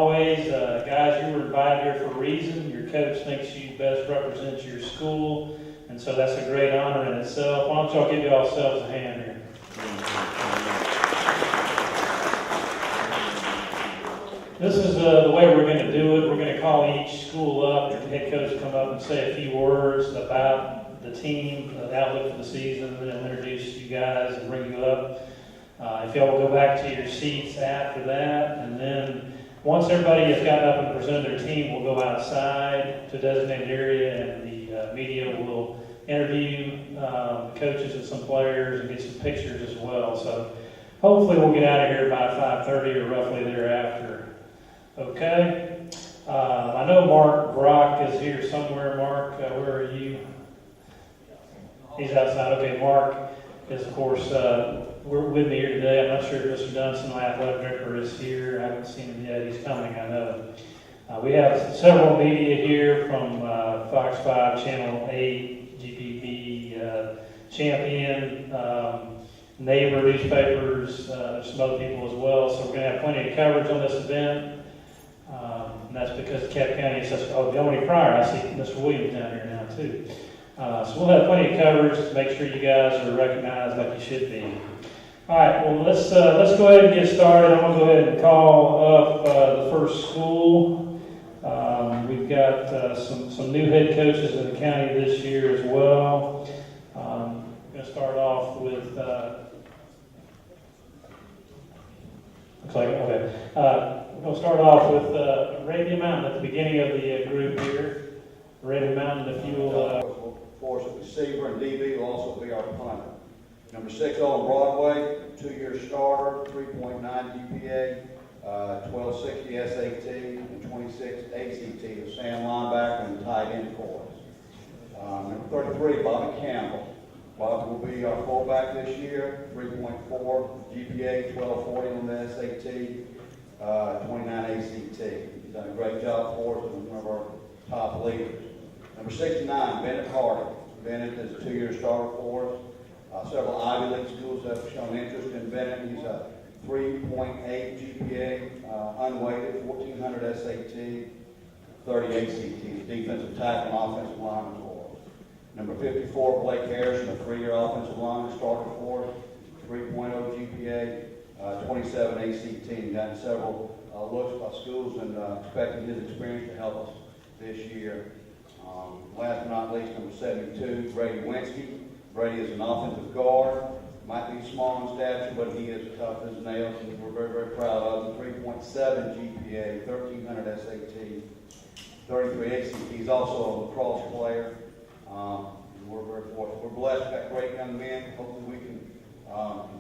Always, guys, you were invited here for a reason. Your coach thinks you best represent your school, and so that's a great honor in itself. Why don't y'all give yourselves a hand here? This is the way we're going to do it. We're going to call each school up, and the head coach come up and say a few words about the team, the outlook for the season, and then introduce you guys and bring you up. If y'all will go back to your seats after that, and then once everybody has gotten up and presented their team, we'll go outside to a designated area, and the media will interview the coaches and some players and get some pictures as well. So hopefully we'll get out of here by 5:30 or roughly thereafter. Okay. I know Mark Brock is here somewhere. Mark, where are you? He's outside. Okay, Mark is, of course, we're with me here today. I'm not sure if Mr. Dunson, my athletic director, is here. I haven't seen him yet. He's coming, I know. We have several media here from Fox 5, Channel 8, GPB, Champion, neighbor newspapers, some other people as well. So we're going to have plenty of coverage on this event. And that's because Cap County is such, the only prior, I see Mr. Williams down here now too. So we'll have plenty of coverage to make sure you guys are recognized like you should be. All right, well, let's go ahead and get started. I'm going to go ahead and call up the first school. We've got some new head coaches in the county this year as well. I'm going to start off with, looks like, okay. We're going to start off with Redan Mountain at the beginning of the group here. Redan Mountain, if you will. Force of receiver and DB will also be our punter. Number 6, Owen Broadway, 2-year starter, 3.9 GPA, 1260 SAT, and 26 ACT, the stand linebacker and tight end for us. Number 33, Bobby Campbell. Bobby will be our fullback this year, 3.4 GPA, 1240 on the SAT, 29 ACT. He's done a great job for us and one of our top leaders. Number 69, Bennett Hardy. Bennett is a 2-year starter for us. Several Ivy League schools have shown interest in Bennett. He's a 3.8 GPA, unweighted, 1400 SAT, 30 ACT. Defensive tackle and offensive lineman for us. Number 54, Blake Harrison, a 3-year offensive lineman starter for us, 3.0 GPA, 27 ACT. He's gotten several looks by schools and expecting his experience to help us this year. Last but not least, number 72, Brady Winsky. Brady is an offensive guard. Might be small in stature, but he is tough as nails, and we're very, very proud of him. 3.7 GPA, 1300 SAT, 33 ACT. He's also a lacrosse player. We're very fortunate. We're blessed. We've got great young men. Hopefully we can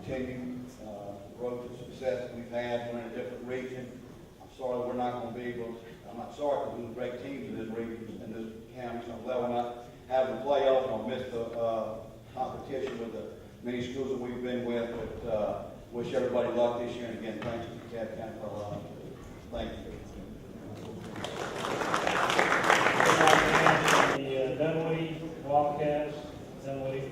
continue the road to success that we've had. We're in a different region. I'm sorry we're not going to be able. I'm not sorry because we're great teams in this region, in this county. So I'm glad we're not having the playoffs. I'll miss the competition with the many schools that we've been with. But wish everybody luck this year. And again, thanks to the Cap County for allowing us to. Thank The Dunwoody Wildcats, Dunwoody.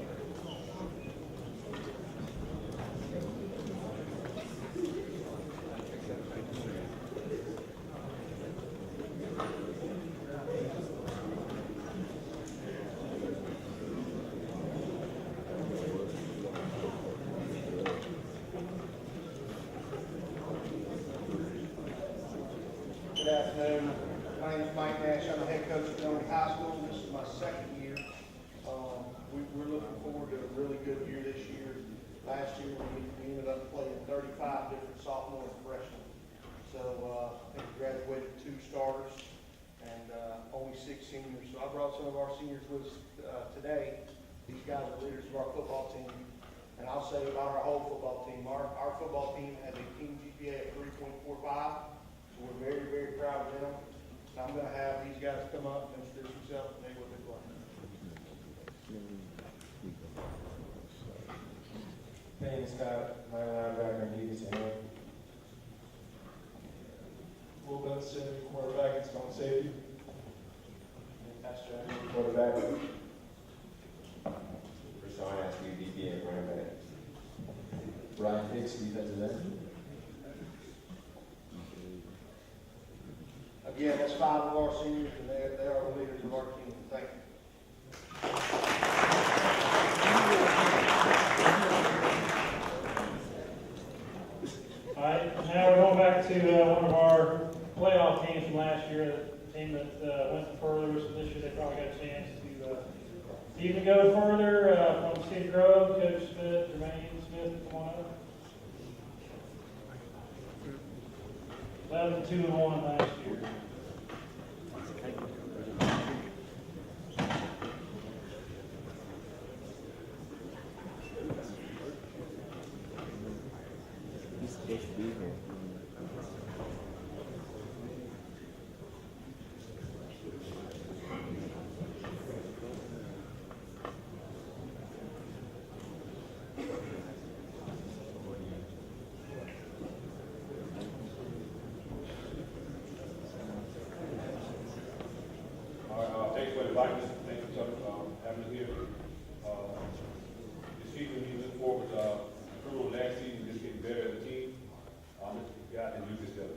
Good afternoon. My name is McNair. I'm the head coach at Redan High School. This is my second year. We're looking forward to a really good year this year. Last year we ended up playing 35 different sophomore and freshmen. So I think we graduated 2 starters and only 6 seniors. So I brought some of our seniors with us today. These guys are leaders of our football team. And I'll say about our whole football team. Our football team has a team GPA of 3.45. So we're very, very proud of them. And I'm going to have these guys come up and introduce themselves and tell you what they're playing. Hey, Scott, my linebacker and defensive end. Will Benson, quarterback and strong safety. Pastor Andrew, quarterback. Rashawn Askew, DB and running back. Ryan Hicks, defensive end. Again, that's 5 of our seniors, and they are the leaders of our team. Thank you. All right, now we're going back to one of our playoff teams from last year, the team that went further, so this year they probably got a chance to even go further. From Cedar Grove, Coach Smith, Jermaine Smith, come on up. 11-2-1 last year. Thanks for inviting us. Thanks for having us here. This season, we look forward to improving last season, just getting better as a team. God can do this together.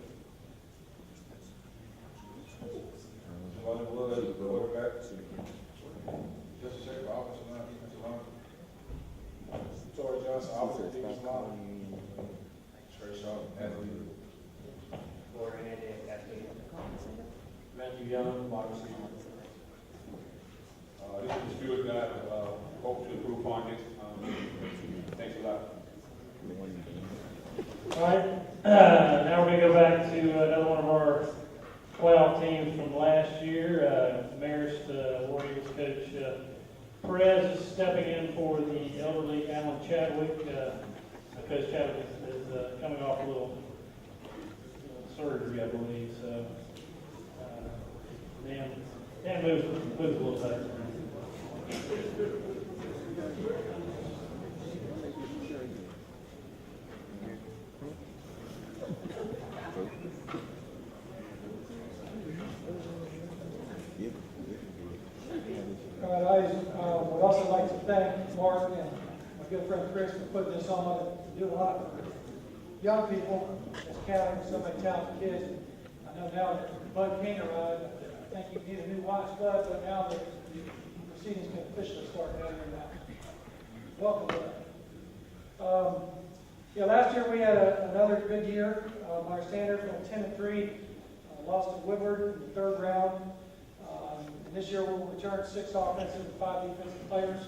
Somebody was the quarterback. Just a second, offensive line, defensive line. Torrey Johnson, offensive defensive line. Trey Shaw, athlete. Matthew Young, wide receiver. This is the Stewart guy, hope to improve upon next. Thanks a lot. All right, now we're going to go back to another one of our playoff teams from last year. Marist Warriors coach Perez is stepping in for the elderly Alan Chadwick. Coach Chadwick is coming off a little surgery, I believe. So Dan moves a little better. All right, I would also like to thank Mark and my good friend Chris for putting this on. Do a lot for young people, this county, so many talented kids. I know now that Bud can't ride, I think you need a new watch, Bud, but now the proceedings can officially start down here now. Welcome, Bud. Yeah, last year we had another good year. Our standard from 10-3, lost to Woodward in the third round. And this year we'll return 6 offensive and 5 defensive players.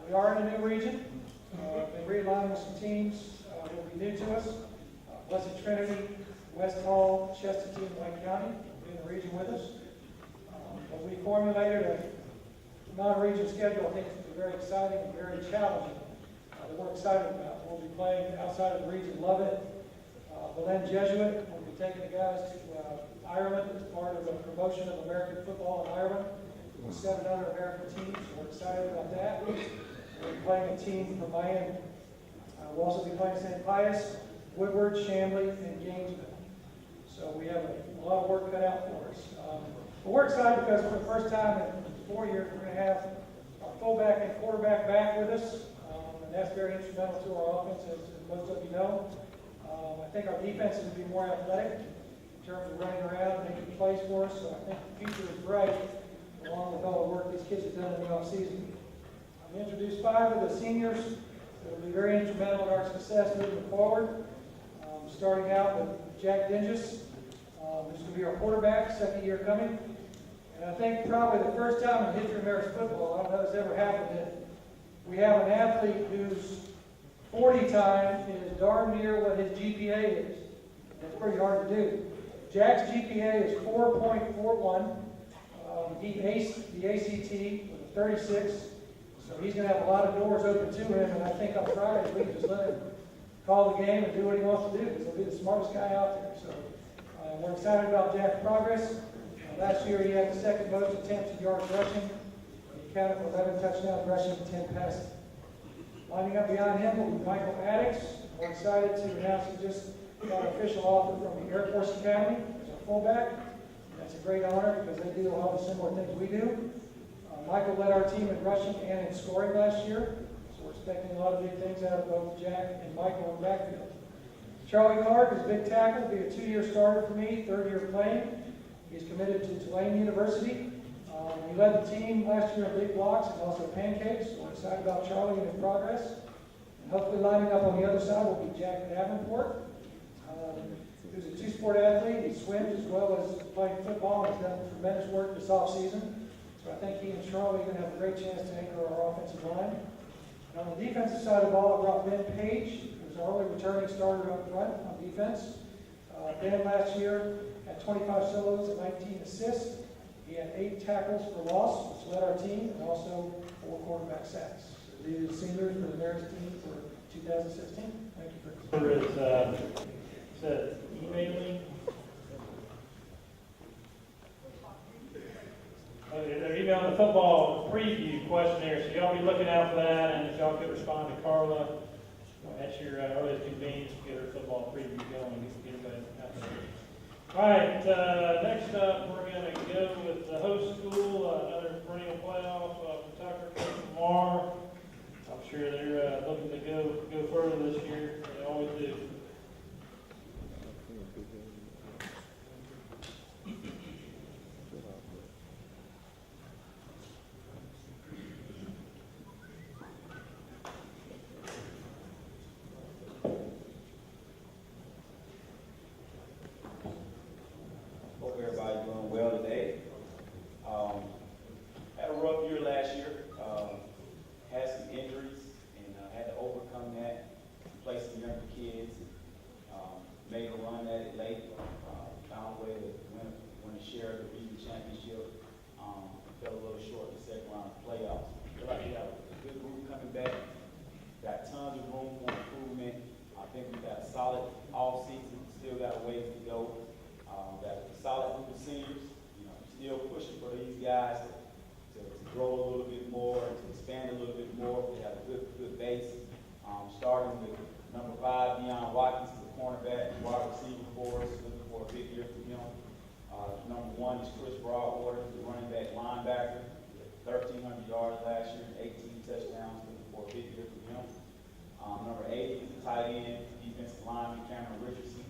We are in a new region. Been realigning with some teams that will be new to us. Blessed Trinity, West Hall, Chesterton, and Wayne County will be in the region with us. But we formulated a non-region schedule. I think it's going to be very exciting and very challenging that we're excited about. We'll be playing outside of the region, love it. Belen Jesuit, we'll be taking the guys to Ireland as part of the promotion of American football in Ireland. With 7 other American teams, so we're excited about that. We're playing a team from Miami. We'll also be playing St. Pius, Woodward, Chamblee, and Gainesville. So we have a lot of work cut out for us. But we're excited because for the first time in 4 years, we're going to have our fullback and quarterback back with us. And that's very instrumental to our offense, as most of you know. I think our defense is going to be more athletic in terms of running around and making plays for us. So I think the future is bright, along with all the work these kids have done in the offseason. I've introduced 5 of the seniors that will be very instrumental in our success moving forward. Starting out with Jack Dinges, who's going to be our quarterback, second year coming. And I think probably the first time in the history of Marist football, I don't know if it's ever happened, that we have an athlete whose 40 time is darn near what his GPA is. That's pretty hard to do. Jack's GPA is 4.41. He aced the ACT with a 36. So he's going to have a lot of doors open to him, and I think on Friday we can just let him call the game and do what he wants to do, because he'll be the smartest guy out there. So we're excited about Jack's progress. Last year he had the second most attempts at yards rushing. He counted for 11 touchdowns rushing and 10 passing. Lining up behind him will be Michael Addix. We're excited to announce he just got an official offer from the Air Force Academy as a fullback. That's a great honor because they do a lot of similar things we do. Michael led our team in rushing and in scoring last year, so we're expecting a lot of big things out of both Jack and Michael in the backfield. Charlie Clark is a big tackle, will be a 2-year starter for me, 3rd year playing. He's committed to Tulane University. He led the team last year in big blocks and also pancakes. So we're excited about Charlie and his progress. And hopefully lining up on the other side will be Jack Davenport. He's a two-sport athlete. He swims as well as playing football. He's done tremendous work this offseason. So I think he and Charlie are going to have a great chance to anchor our offensive line. And on the defensive side of the ball, I brought Ben Page, who's our only returning starter up front on defense. Ben last year had 25 solos and 19 assists. He had 8 tackles for loss, which led our team, and also 4 quarterback sacks. So these are the seniors for the Marist team for 2016. Thank you for Said emailing. Okay, they're emailing the football preview questionnaire, so y'all be looking out for that, and if y'all could respond to Carla at your earliest convenience, get her football preview going, get everybody out there. All right, next up, we're going to go with the host school, another perennial playoff, Tucker, Coach Lamar. I'm sure they're looking to go further this year. They always do. Hope everybody's doing well today. Had a rough year last year. Had some injuries and had to overcome that, play some younger kids. Made a run at it late. Found a way to win a share of the region championship. Fell a little short in the second round of playoffs. Feel like we have a good group coming back. Got tons of room for improvement. I think we got a solid off season. Still got a ways to go. Got a solid group of seniors. Still pushing for these guys to grow a little bit more and to expand a little bit more. We have a good base. Starting with number 5, Deion Watkins, the cornerback, wide receiver for us, looking for a big year for him. Number 1 is Chris Broadwater, the running back linebacker, 1,300 yards last year and 18 touchdowns, looking for a big year for him. Number 8 is the tight end, defensive lineman, Cameron Richardson.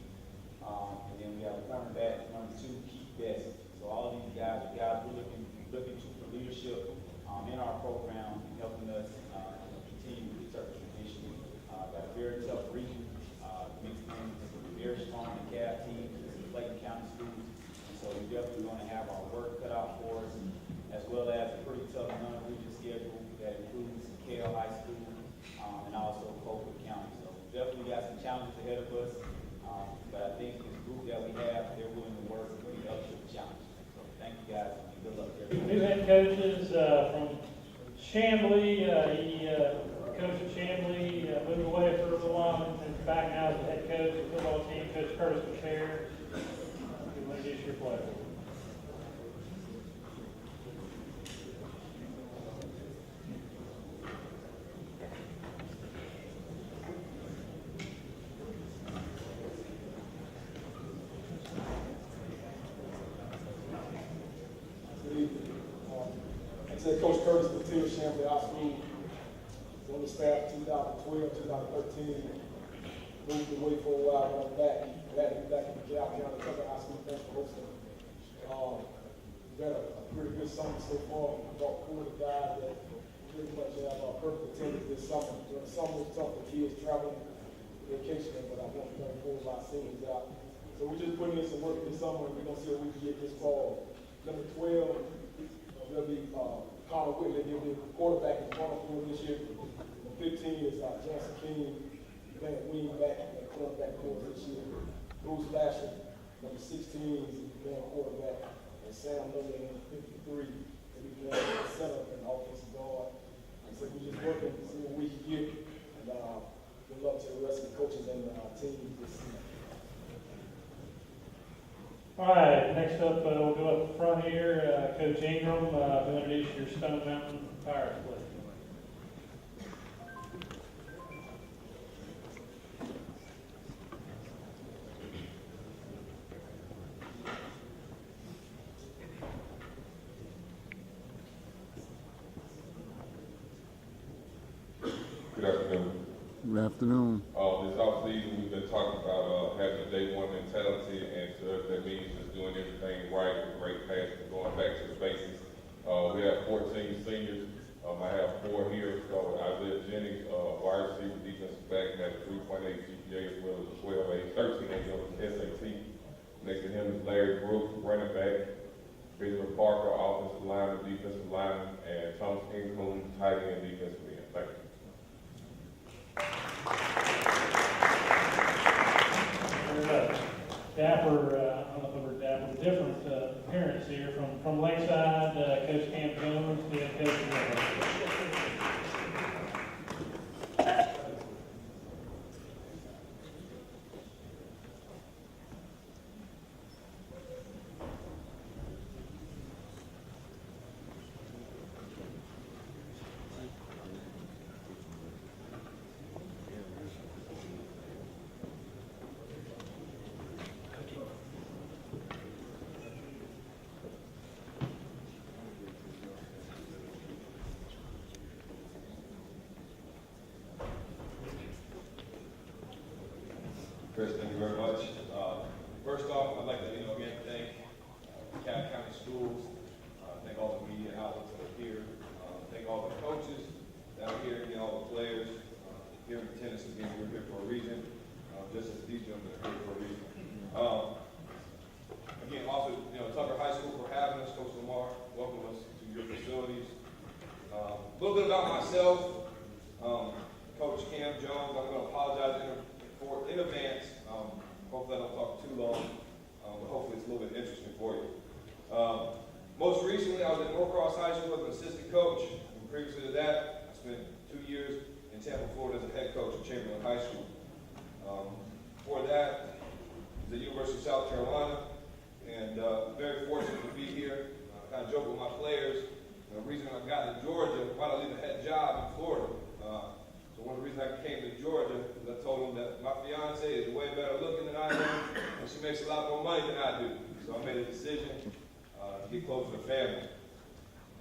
And then we have a cornerback, number 2, Keith Best. So all of these guys are guys we're looking to for leadership in our program, helping us continue with the Turkish tradition. Got a very tough region, mixed in with a very strong DeKalb team, Clayton County schools. And so we're definitely going to have our work cut out for us, as well as a pretty tough non-region schedule that includes Dekalb High School and also Colquitt County. So definitely got some challenges ahead of us. But I think this group that we have, they're willing to work and be up to the challenge. So thank you guys, and good luck to everyone. New head coaches from Chamblee. He coached at Chamblee, moved away for a little while, and back now as the head coach of the football team, Coach Curtis McNair. You want to introduce your player? Coach Curtis McNair, Chamblee High School. Was on the staff 2012, 2013. Moved away for a while, went back. Glad to be back in DeKalb County, Tucker High School. Thanks for hosting. We've had a pretty good summer so far. We brought 40 guys that pretty much have perfect attendance this summer. During the summer was tough for kids traveling vacationing, but I want to pull my seniors out. So we're just putting in some work this summer, and we're going to see what we can get this fall. Number 12, there'll be Connor Whitley, he'll be quarterback in front of this year. 15 is Jansen King, playing wing back and quarterback for this year. Bruce Lasher, number 16, is playing quarterback. And Sam Miller, 53, will be playing center and offensive guard. And so we're just working to see what we can get. And good luck to the rest of the coaches and team this season. All right, next up, we'll go up front here. Coach Ingram, who introduce your Stone Mountain Pirates play. Good afternoon. Good afternoon. This offseason, we've been talking about having a day one mentality, and to us, that means just doing everything right with great passion, going back to the basics. We have 14 seniors. I have 4 here. So Isaiah Jennings, wide receiver, defensive back, has a 3.8 GPA as well as a 12A, 13A on the SAT. Next to him is Larry Brooks, running back. Benjamin Parker, offensive lineman, defensive lineman, and Thomas Ingram, tight end, defensive end. Thank you. Dapper, I don't know if we're dapper, different appearance here from Lakeside, Coach Cam Jones, we have Coach Miller. Chris, thank you very much. First off, I'd like to, again, thank DeKalb County Schools, thank all the media outlets that are here, thank all the coaches that are here, and all the players here in attendance. Again, we're here for a reason, just as these gentlemen are here for a reason. Again, also, Tucker High School for having us, Coach Lamar, welcome us to your facilities. A little bit about myself, Coach Cam Jones. I'm going to apologize in advance. Hopefully I don't talk too long, but hopefully it's a little bit interesting for you. Most recently, I was at Norcross High School as an assistant coach. And previously to that, I spent 2 years in Tampa, Florida as a head coach at Chamblee High School. Before that, I was at the University of South Carolina, and very fortunate to be here. I kind of joke with my players. The reason I got to Georgia, why did I leave a head job in Florida? So one of the reasons I came to Georgia is I told them that my fiance is way better looking than I am, and she makes a lot more money than I do. So I made a decision to get closer to family.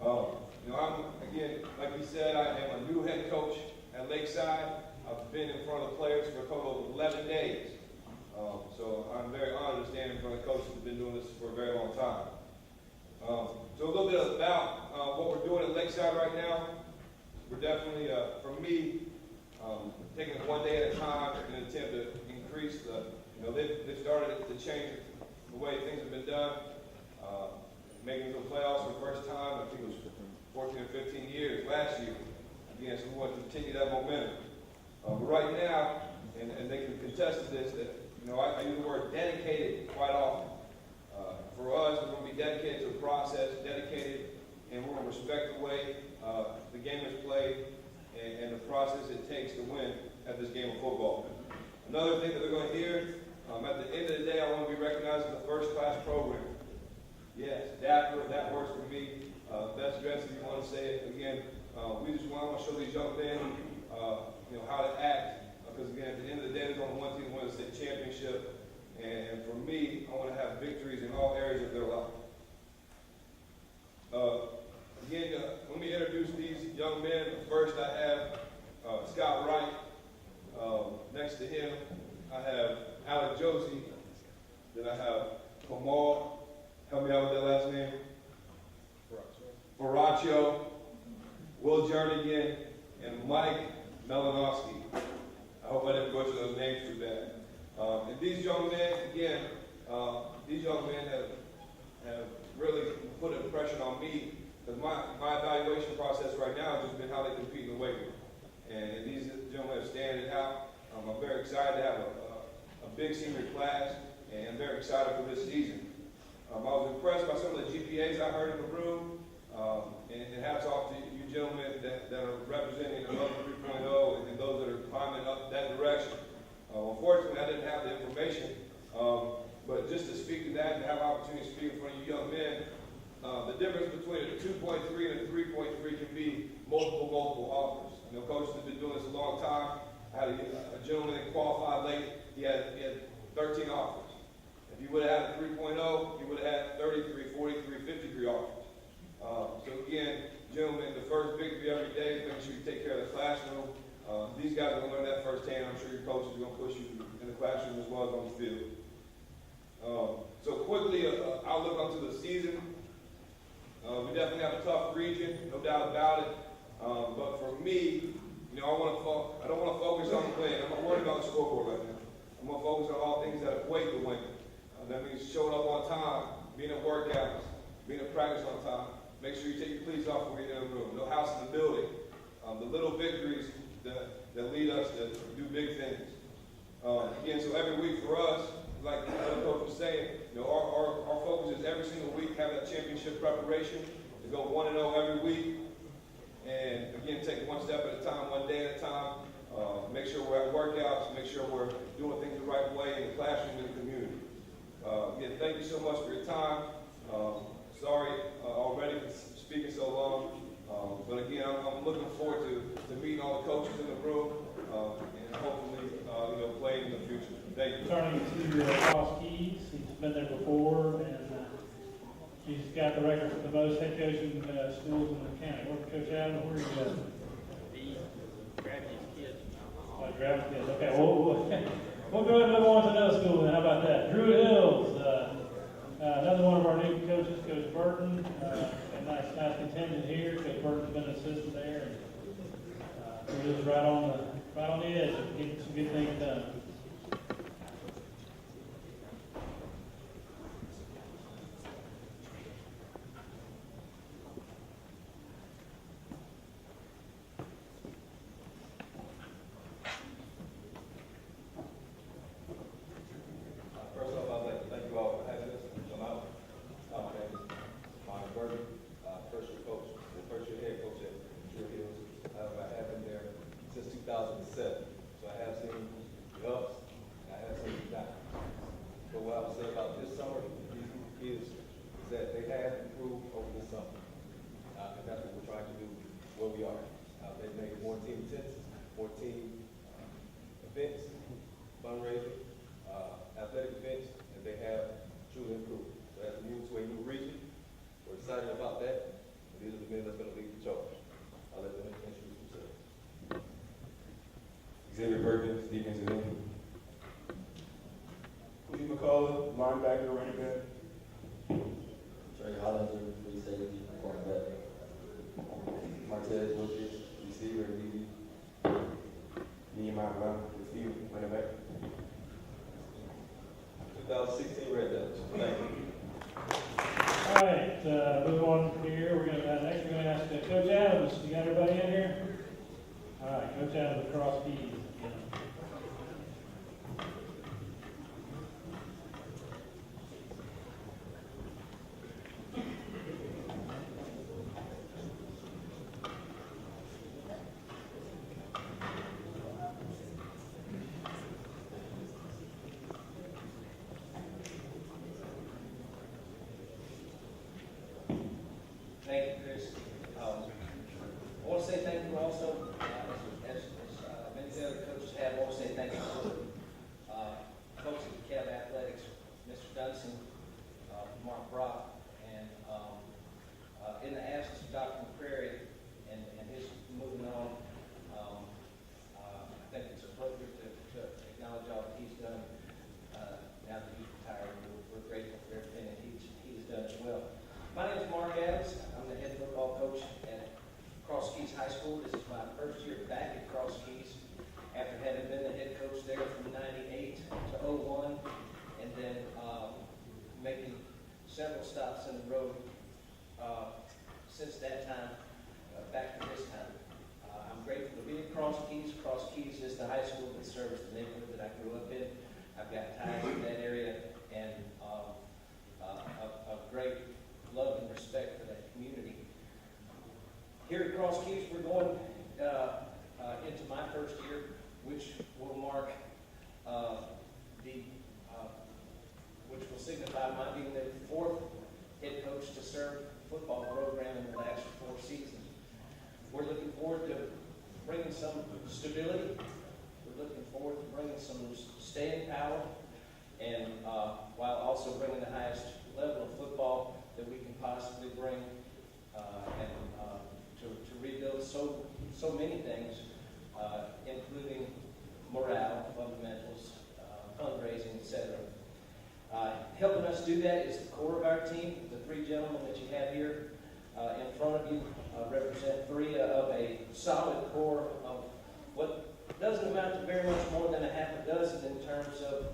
I'm, again, like you said, I am a new head coach at Lakeside. I've been in front of the players for a total of 11 days. So I'm very honored to stand in front of coaches who've been doing this for a very long time. So a little bit about what we're doing at Lakeside right now. We're definitely, for me, taking it one day at a time in an attempt to increase the, they've started to change the way things have been done. Making the playoffs for the first time, I think it was 14 or 15 years last year. Again, so we want to continue that momentum. But right now, and they can contest to this, that, I use the word dedicated quite often. For us, we're going to be dedicated to the process, dedicated, and we're going to respect the way the game is played and the process it takes to win at this game of football. Another thing that they're going to hear, at the end of the day, I want to be recognized as a first-class program. Yes, that works for me. Best dress, if you want to say it. Again, we just want to show these young men, how to act. Because again, at the end of the day, there's only one team that wins the state championship. And for me, I want to have victories in all areas of their life. Again, let me introduce these young men. First, I have Scott Wright. Next to him, I have Alec Josie. Then I have Kamal. Help me out with that last name. Baraccio. Will Jernigan, and Mike Melanowski. I hope I didn't butcher those names too bad. And these young men, again, have really put an impression on me, because my evaluation process right now has just been how they compete in the weight room. And these gentlemen have standing out. I'm very excited to have a big senior class, and I'm very excited for this season. I was impressed by some of the GPAs I heard in the room, and hats off to you gentlemen that are representing above 3.0 and those that are climbing up that direction. Unfortunately, I didn't have the information, but just to speak to that and have opportunity to speak in front of you young men, the difference between a 2.3 and a 3.3 can be multiple offers. Coaches have been doing this a long time. I had a gentleman that qualified late. He had 13 offers. If you would have had a 3.0, you would have had 33, 43, 53 offers. So again, gentlemen, the first victory every day is making sure you take care of the classroom. These guys are going to learn that firsthand. I'm sure you're coaches are going to push you in the classroom as well as on the field. So quickly, outlook onto the season. We definitely have a tough region, no doubt about it. But for me, I don't want to focus on the win. I'm not worried about the scoreboard right now. I'm going to focus on all things that equate to win. That means showing up on time, being at workouts, being at practice on time. Make sure you take your cleats off when you're in the room. No house in the building. The little victories that lead us to do big things. Again, so every week for us, like the other coach was saying, our focus is every single week have that championship preparation to go 1-0 every week. And again, take it one step at a time, one day at a time. Make sure we're at workouts, make sure we're doing things the right way in the classroom and the community. Again, thank you so much for your time. Sorry already for speaking so long. But again, I'm looking forward to meeting all the coaches in the room and hopefully play in the future. Thank you. Turning to Ross Keys, he's been there before, and he's got the record for the most head coaching schools in the county. Coach Adam, where are you at? The Gravity Kids. Oh, Gravity Kids. Okay, we'll go ahead and move on to another school then. How about that? Druid Hills, another one of our new coaches, Coach Burton. A nice contingent here. Coach Burton's been an assistant there, and Druid Hills right on the edge of getting some good things done. First off, I'd like to thank you all for having us come out. My name is Marist School, first year head coach at Druid Hills. I have been there since 2007, so I have seen the ups, and I have seen the downs. But what I would say about this summer, these kids, is that they have improved over the summer, and that's what we're trying to do where we are. They've made more team attendance, more team events, fundraising, athletic events, and they have truly improved. So as we move to a new region, we're excited about that. And these are the men that's going to lead the charge. I'll let them introduce themselves. Xavier Perkins, defensive end. Lee McCullough, linebacker, running back. Trey Hollinger, free safety, cornerback. Martez Lucas, receiver, DB. Nehemiah Brown, receiver, running back. 2016 Red Devils. Thank you. All right, move on here. Next we're gonna ask Coach Adams. You got everybody in here? All right, Coach Adams across keys. Thank you, Chris. I want to say thank you also, as many of the other coaches have, I want to say thank you to folks at Dekalb Athletics, Mr. Dunson, Mark Brock, and in the absence of Dr. McCrary and his moving on, I think it's appropriate to acknowledge all that he's done now that he's retired. We're grateful for everything that he's done as well. My name is Mark Adams. I'm the head football coach at Cross Keys High School. This is my first year back at Cross Keys after having been the head coach there from 98 to 01 and then making several stops in the road since that time back to this time. I'm grateful to be at Cross Keys. Cross Keys is the high school that serves the neighborhood that I grew up in. I've got ties in that area and a great love and respect for that community. Here at Cross Keys, we're going into my first year, which will mark which will signify my being the fourth head coach to serve the football program in the last 4 seasons. We're looking forward to bringing some stability. We're looking forward to bringing some staying power, and while also bringing the highest level of football that we can possibly bring, and to rebuild so many things, including morale, us do that is the core of our team. The three gentlemen that you have here in front of you represent three of a solid core of what doesn't amount to very much more than a half a dozen in terms of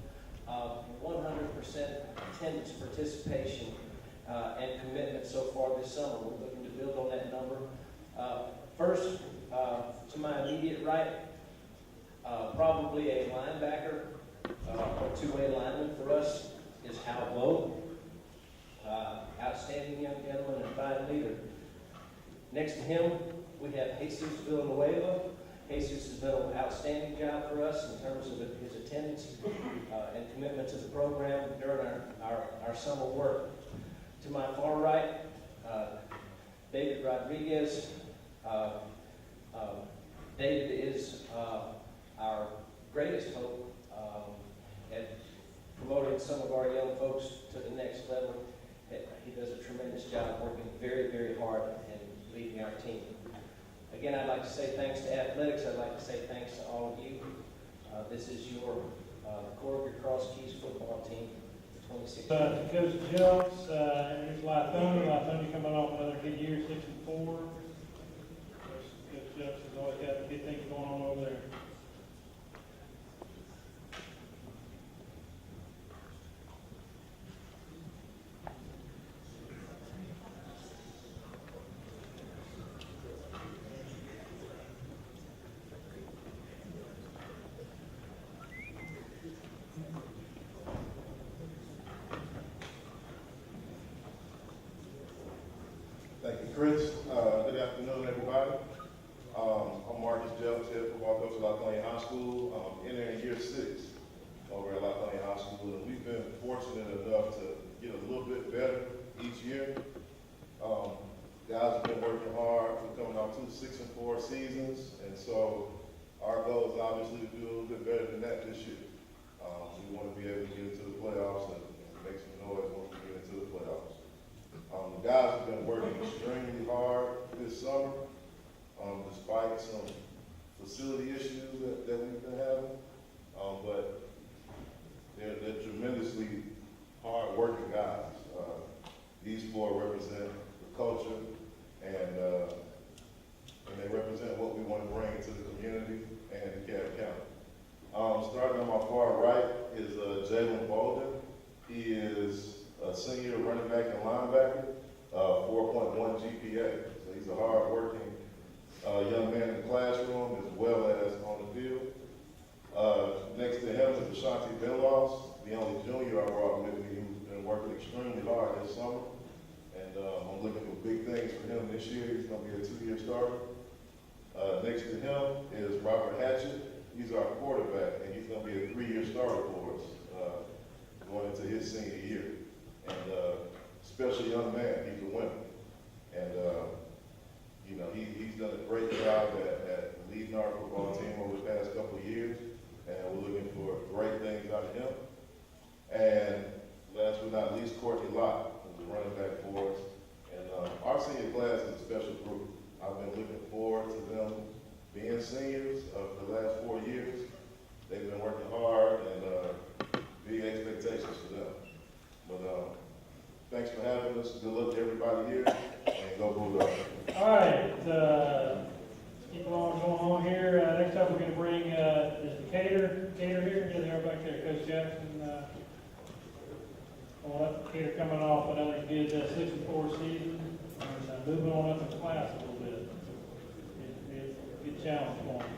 100% attendance participation and commitment so far this summer. We're looking to build on that number. First, to my immediate right, probably a linebacker or two-way lineman for us is Hal Lowe. Outstanding young gentleman and fine leader. Next to him, we have Jesus Villanueva. Jesus has done an outstanding job for us in terms of his attendance and commitment to the program during our summer work. To my far right, David Rodriguez. David is our greatest hope at promoting some of our young folks to the next level. He does a tremendous job working very, very hard and leading our team. Again, I'd like to say thanks to athletics. I'd like to say thanks to all of you. This is your core of your Cross Keys football team, 2016. Coach Jones, here's Lithonia. Lithonia coming off another good year, 6-4. Coach Jones has always got good things going on over there. Thank you, Chris. Good afternoon, everybody. I'm Marcus Jones, head football coach at Lithonia High School. Entering year 6 over at Lithonia High School, and we've been fortunate enough to get a little bit better each year. Guys have been working hard. We're coming off 2 6-4 seasons, and so our goal is obviously to do a little bit better than that this year. We want to be able to get into the playoffs and make some noise once we get into the playoffs. The guys have been working extremely hard this summer, despite some facility issues that we've been having. But they're tremendously hard-working guys. These 4 represent the culture, and they represent what we want to bring into the community and DeKalb County. Starting on my far right is Jalen Bolden. He is a senior running back and linebacker, 4.1 GPA. So he's a hard-working young man in the classroom as well as on the field. Next to him is Ashanti Benloss, the only junior I brought with me who's been working extremely hard this summer. And I'm looking for big things for him this year. He's going to be a 2-year starter. Next to him is Robert Hatchett. He's our quarterback, and he's going to be a 3-year starter for us going into his senior year. And special young man, he's a winner. And, he's done a great job at leading our football team over the past couple of years, and we're looking for great things out of him. And last but not least, Courtney Lott, who's a running back for us. And our senior class is a special group. I've been looking forward to them being seniors for the last 4 years. They've been working hard, and big expectations for them. But thanks for having us. Good luck to everybody here, and go Bulldogs. All right, keep on going on here. Next up, we're going to bring is Decatur here. Yeah, they are back there. Coach Jackson. Decatur coming off another good 6-4 season, and moving on up in class a little bit. It's a good challenge for them.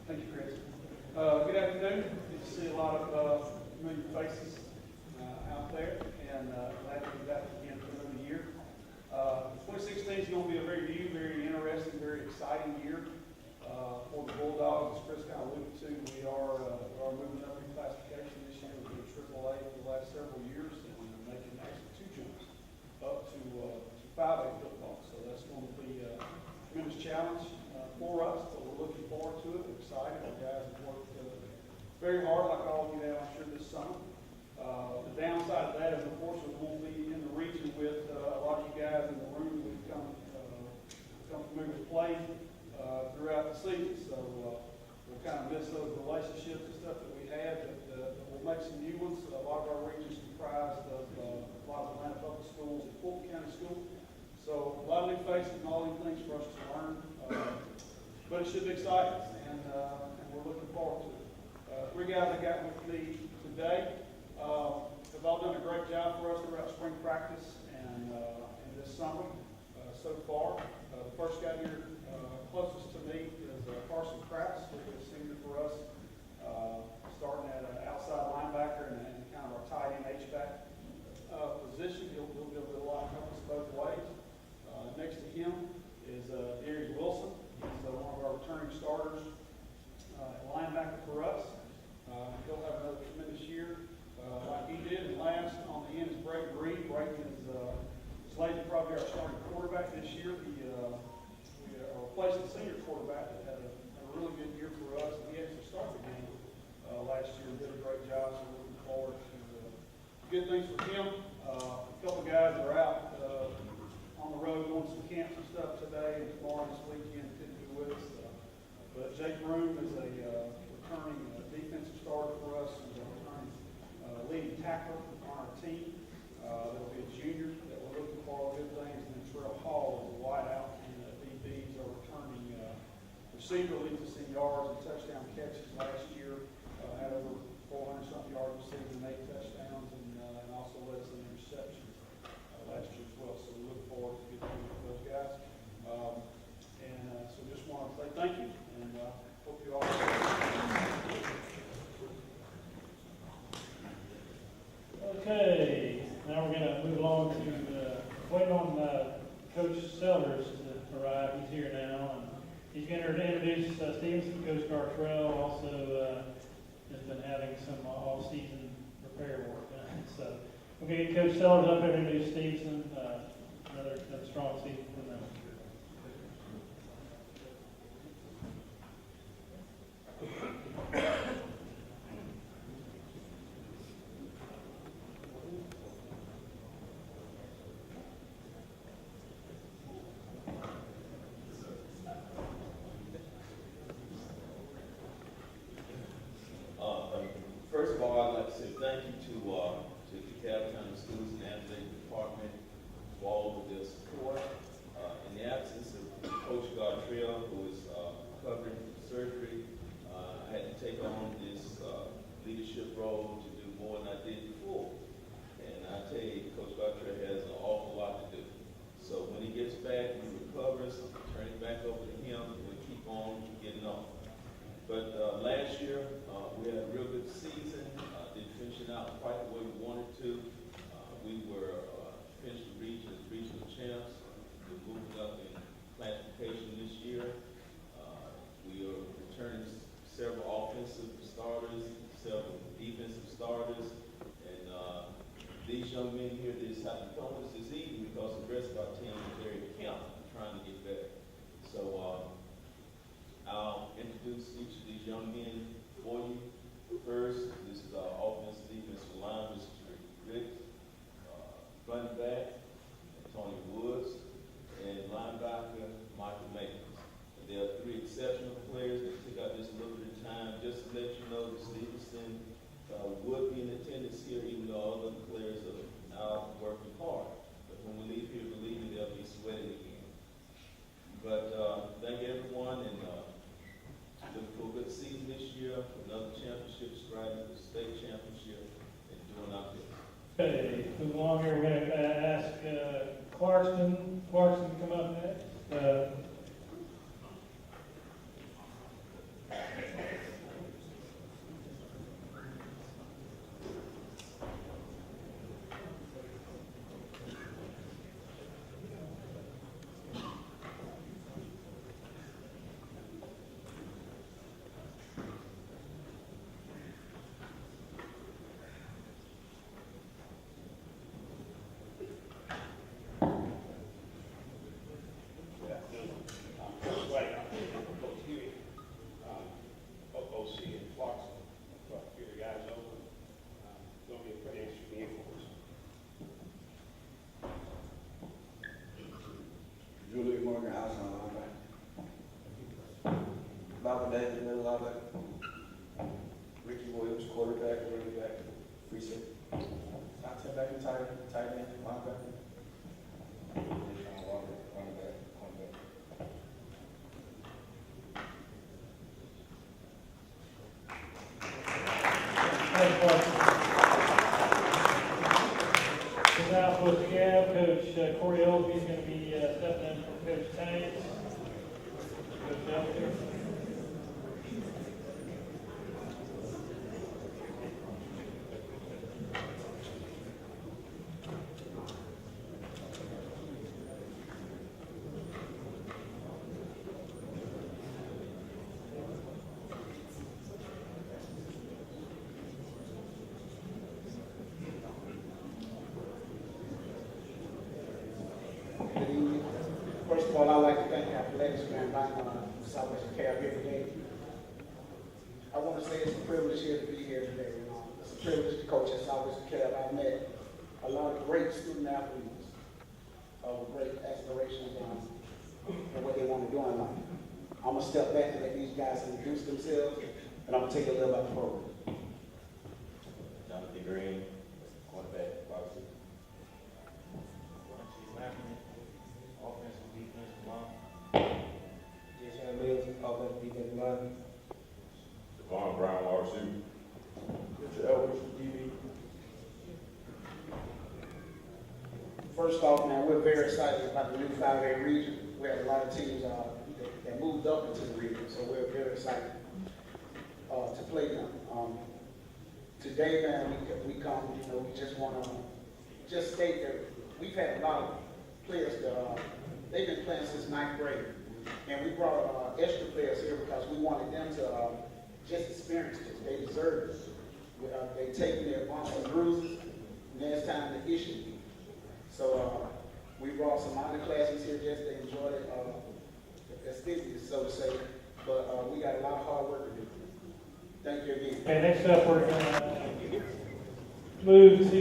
Thank you, Chris. Good afternoon. Good to see a lot it should be exciting, and we're looking forward to it. Three guys I got with me today have all done a great job for us throughout spring practice and this summer so far. The first guy here closest to me is Carson Krause, who is a senior for us, starting at an outside linebacker and kind of our tight end H-back position. He'll be able to do a lot of help us both ways. Next to him is Darius Wilson. He's one of our returning starters at linebacker for us. He'll have another tremendous year like he did. And last on the end is Brayton Reed. Brayton is slated to probably be our starting quarterback this year. We replaced the senior quarterback that had a really good year for us. He actually started the game last year and did a great job, so we're looking forward to good things for him. A couple guys that are out on the road doing some camps and stuff today and tomorrow this weekend couldn't be with us. But Jake Broom is a returning defensive starter for us. He's a returning leading tackler on our team. There'll be a junior that we're looking for good things. And then Terrell Hall is a wideout, and DBs are returning receiver, leads us in yards and touchdown catches last year. Had over 400-something yards receiving, 8 touchdowns, and also led us in interceptions last year as well. So we look forward to good things with those guys. So just want to say thank you, and hope you all. Okay, now we're going to move along to waiting on Coach Sellers to arrive. He's here now, and he's going to introduce Stephenson. Coach Gartrell also has been having some all-season repair work done. So we'll get Coach Sellers up there to introduce Stephenson. Another strong season for them. First of all, I'd like to say thank you to the Dekalb County Schools and Athletic Department for all of their support. In the absence of Coach Gartrell, who is covering surgery, I had to take on this leadership role to do more than I did before. And I tell you, Coach Gartrell has an awful lot to do. So when he gets back, he recovers, turn it back over to him, and we'll keep on getting on. But last year, we had a real good season. Didn't finish it out quite the way we wanted to. We were finished the regional champs. We're moving up in classification this year. We are returning several offensive starters, several defensive starters, and these young men here that just haven't come with us this evening because the rest of our team is very camp trying to get better. So I'll introduce each of these young men for you. First, this is our offensive defensive line, Mr. Rick, running back, Tony Woods, and linebacker, Michael Makins. There are 3 exceptional players that took out this little bit of time just to let you know that Stephenson would be in attendance here, even though all other players are out working hard. But when we leave here, believe me, they'll be sweating again. But thank everyone, and looking for a good season this year, another championship, striving for the state championship, and doing our best. Okay, move along here. We're going to ask Clarkston to come up next. David, middle linebacker. Ricky Williams, quarterback, running back, free safety. Top 10 back and tight end, linebacker. Deshaun Walker, running back, cornerback. Now for Dekalb, Coach Corey Oldby is going to be stepping in for Coach Tanks. Coach Elder. Good evening. First of all, I'd like to thank athletics for inviting Southwest Dekalb here today. I want to say it's a privilege here to be here today. It's a privilege to coach at Southwest Dekalb. I've met a lot of great student athletes with great aspirations and what they want to do in life. I'm going to step back and let these guys introduce themselves, and I'm going to tell you a little about the program. Jonathan Green, quarterback, varsity. Offensive, defensive line. Jason Mills, offensive, defensive line. Devon Brown, wide receiver. Richard Elvis, DB. First off, man, we're very excited about the new 5A region. We have a lot of teams that moved up into the region, so we're very excited to play them. Today, man, we come, we just want to just state that we've had a lot of players that they've been playing since 9th grade, and we brought extra players here because we wanted them to just experience this. They deserve it. They taking their bumps and bruises, and then it's time to issue. So we brought some underclassmen here just to enjoy the festivities, so to say. But we got a lot of hard work to do. Thank you again. Okay, next up, we're going to move to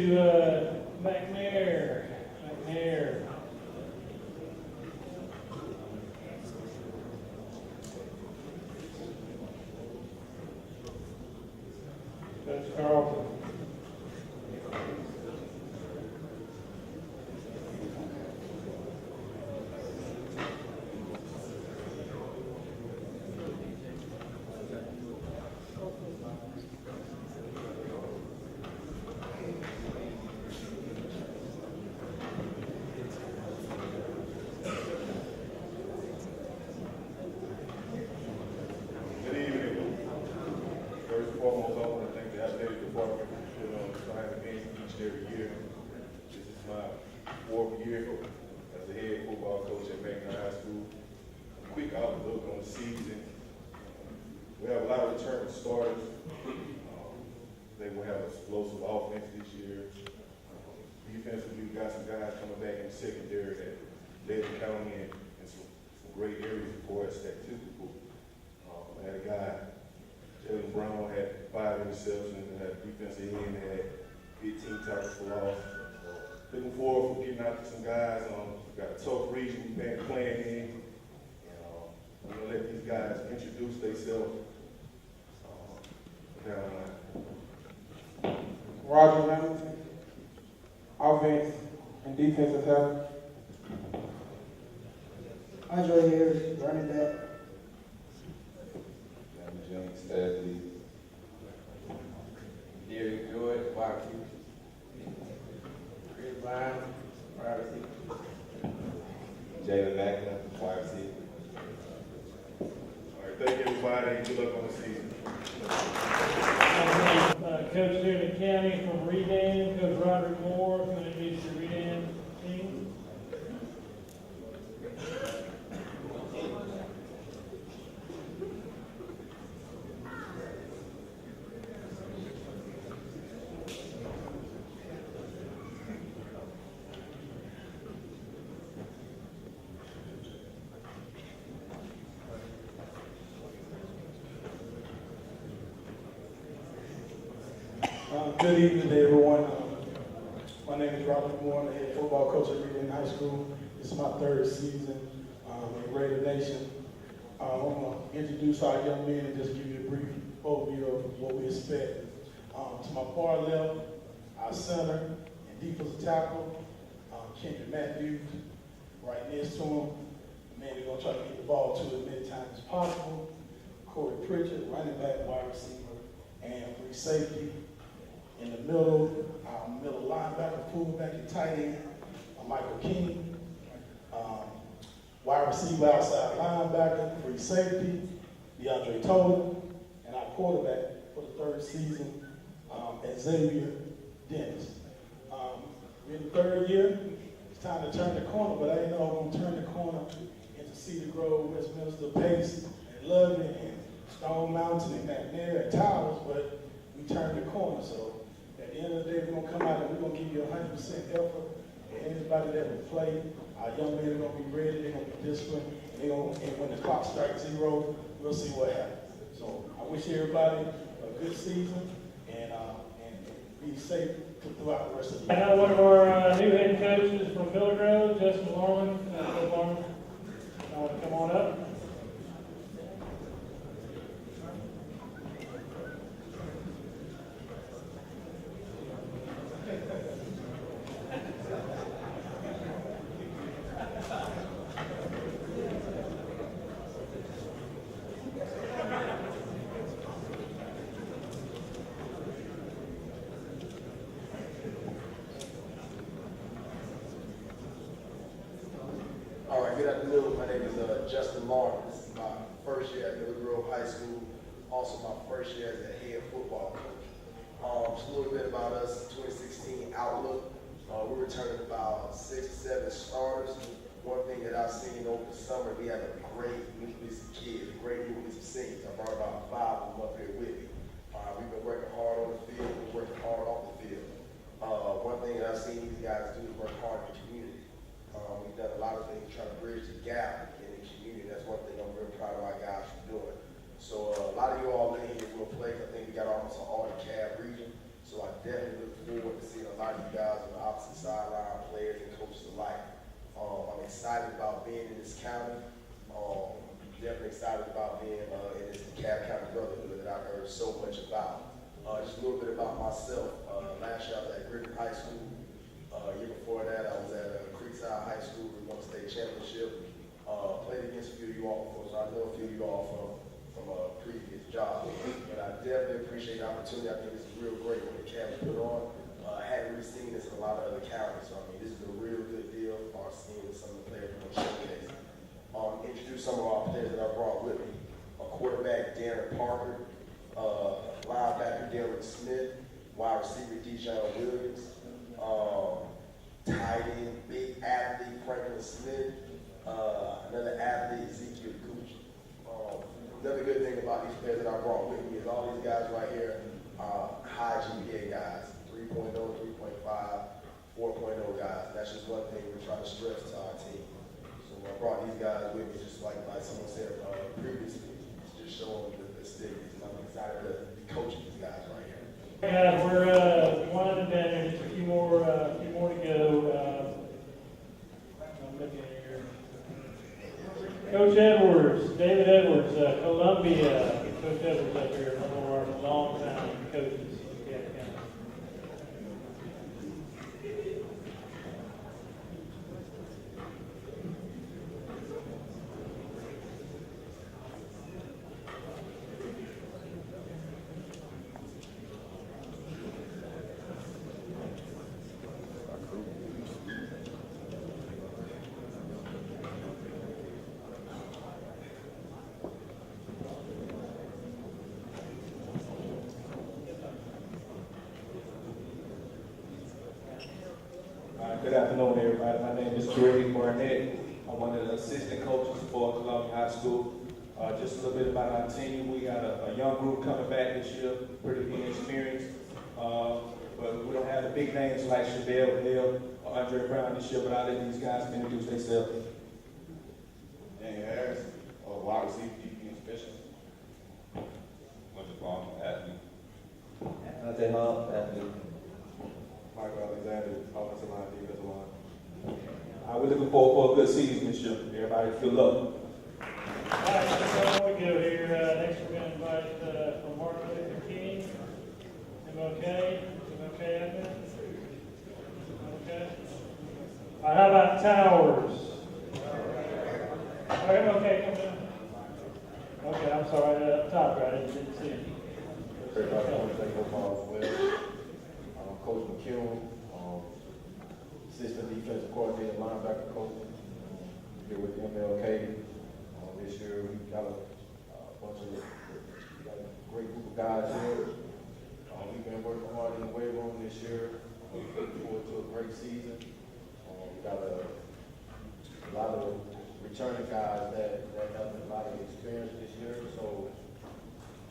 McNair. McNair. Coach Carlton. Good evening. First and foremost, I want to thank the athletic department for putting on trying events each and every year. This is my 4th year as a head football coach at McNair High School. A quick outlook on the season. We have a lot of returning starters. They will have explosive offense this year. Defensively, we got some guys coming back in the secondary that led the county in some great areas for us statistical. I had a guy, Jalen Brown, had 5 interceptions and had a defensive end that had 15 tackles for loss. Looking forward for getting out to some guys. We've got a tough region we've been playing in. I'm going to let these guys introduce themselves down the line. Roger Remington, offense and defensive help. Andre Harris, running back. James Stasley. Derek George, wide receiver. Chris Brown, wide receiver. Jalen Mackler, wide receiver. All right, thank you, everybody. Good luck on the season. Coach here in the county from Redan, Coach Roderick Moore, going to introduce your Redan team. Good evening to everyone. My name is Robert Moore. I'm the head football coach at Redan High School. This is my 3rd season in Raider Nation. I want to introduce our young men and just give you a brief overview of what we expect. To my far left, our center and defensive tackle, Kendrick Matthews. Right next to him, the man we're going to try to get the ball to as many times as possible. Corey Pritchard, running back, wide receiver, and free safety. In the middle, middle linebacker, fullback, and tight end, Michael King. Wide receiver, outside linebacker, free safety, DeAndre Tolan. And our quarterback for the third season, Xavier Dennis. We're in the third year. It's time to turn the corner, but I didn't know I was going to turn the corner into Cedar Grove, Westminster, Pace, and Loving, and Stone Mountain, and McNair, and Towers, but we turned the corner. So at the end of the day, we're going to come out and we're going to give you 100% effort. And anybody that will play, our young men are going to be ready, they're going to be disciplined, and when the clock strikes 0, we'll see what happens. So I wish everybody a good season and be safe throughout the rest of the I year. know one of our new head coaches from Cedar Grove, Justin Lorman. Lorman, come on up. All right, good afternoon. My name is Justin Martin. This is my first year at Cedar Grove High School, also my first year as a head football coach. Just a little bit about us, 2016 outlook. We're returning about 6 to 7 starters. One thing that I've seen over the summer, we have a great nucleus of kids, a great nucleus of seniors. I brought about 5 of them up here with me. We've been working hard on the field, we've been working hard off the field. One thing that I've seen these guys do is work hard in the community. We've done a lot of things trying to bridge the gap in the community. That's one thing I'm real proud of our guys for doing. So a lot of you all in here will play. I think we got almost all the Cab region. So I definitely look forward to seeing a lot of you guys on the opposite sideline, players and coaches alike. I'm excited about being in this county. Definitely excited about being in this Cab County Brotherhood that I've heard so much about. Just a little bit about myself. Last year I was at Redan High School. Year before that I was at Lakeside High School. We won the state championship. Played against a few of you all before, so I know a few of you all from a previous job. But I definitely appreciate the opportunity. I think this is real great what the Cavs put on. I hadn't really seen this in a lot of other counties, so I mean, this is a real good deal for our seeing some of the players we're going to showcase. Introduce some of our players that I brought with me. A quarterback, Darren Parker, linebacker, Derek Smith, wide receiver, Dijon Williams, tight end, big athlete, Franklin Smith, another athlete, Ezekiel Gooch. Another good thing about these players that I brought with me is all these guys right here are high GPA guys, 3.0, 3.5, 4.0 guys. That's just one thing we're trying to stress to our team. So I brought these guys with me, just like someone said previously, just showing the festivities. And I'm excited to be coaching these guys right here. Guys, we're winding down. Just a few more to go. I'm looking here. Coach Edwards, David Edwards, Columbia. Coach Edwards up here, one of our long-time coaches. Yeah, Good afternoon, everybody. My name is Druid Hills. I'm one of the assistant coaches for Lithonia High School. Just a little bit about our team. We got a young group coming back this year, pretty inexperienced. But we don't have the big names like Chamblee Hill or Andre Brown this year, but I'll let these guys introduce themselves. Daniel Harris, wide receiver, DB, and special. Wonderful athlete. Ante Hall, athlete. Michael Alexander, offensive line, defensive line. We're looking forward for a good season this year. Everybody, good luck. All right, so before we go here, next we're going to invite from Martin Luther King, MLK out there? Okay. All right, how about Towers? All right, MLK, come down. Okay, I'm sorry, top right, I didn't see him. Everybody want to take football as well. Coach McCune, assistant defensive coordinator, linebacker coach, here with the MLK. This year we got a bunch of got a great group of guys here. We've been working hard in the weight room this year. Looking forward to a great season. We got a lot of returning guys that have a lot of experience this year, so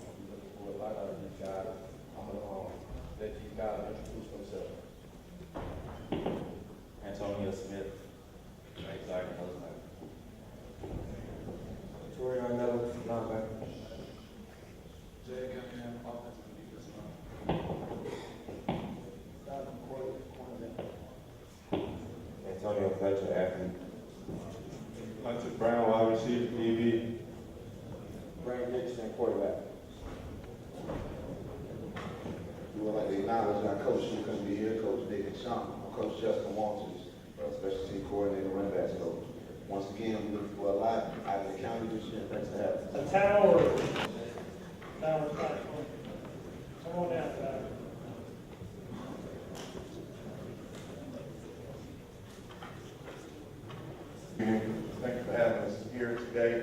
we're looking for a lot out of these guys. I'm gonna let these guys introduce themselves. Antonio Smith, right side, nose side. Torian Miller, linebacker. Jay Cunningham, offensive and defensive line. Antonio Fletcher, athlete. Hunter Brown, wide receiver, DB. Brandon Dixon, quarterback. We would like to acknowledge our coach who couldn't be here, Coach Dick and Sean, Coach Justin Walters, special team coordinator, run backs coach. Once again, we look for a lot out of the county this year. Thanks for having us. The Towers. Towers, come on down, Towers. Thank you for having us here today.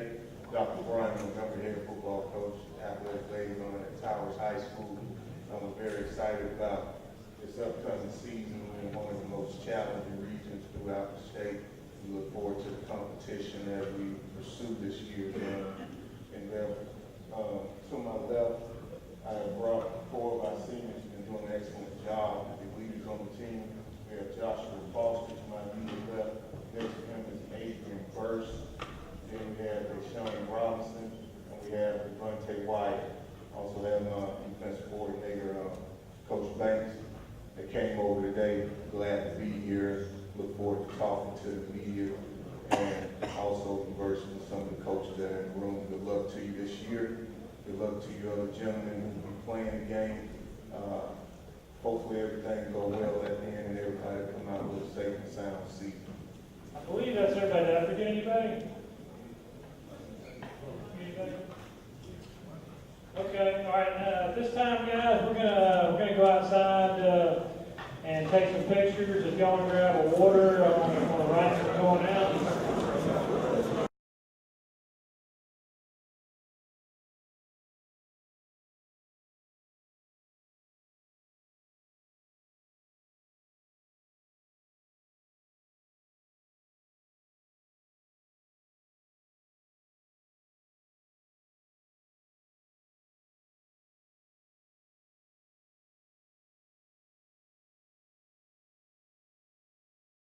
Dr. Brian Montgomery, head football coach, athletic liaison at Towers High School. I'm very excited about this upcoming season. We're in one of the most challenging regions throughout the state. We look forward to the competition as we pursue this year. And then, to my left, I have brought four of our seniors who've been doing an excellent job. The leaders on the team, we have Joshua Foster to my immediate left. Next to him is Adrian Burst. Then we have Deshaun Robinson, and we have Devontae White. Also have defensive coordinator, Coach Banks, that came over today. Glad to be here. Look forward to talking to the media and also conversing with some of the coaches that are in the room. Good luck to you this year. Good luck to you other gentlemen who will be playing the game. Hopefully everything go well at the end and everybody come out with a safe and sound season. I believe that's everybody. Did I forget anybody? Okay, all right. At this time, guys, we're gonna go outside and take some pictures. If y'all want to grab a water on the right going out.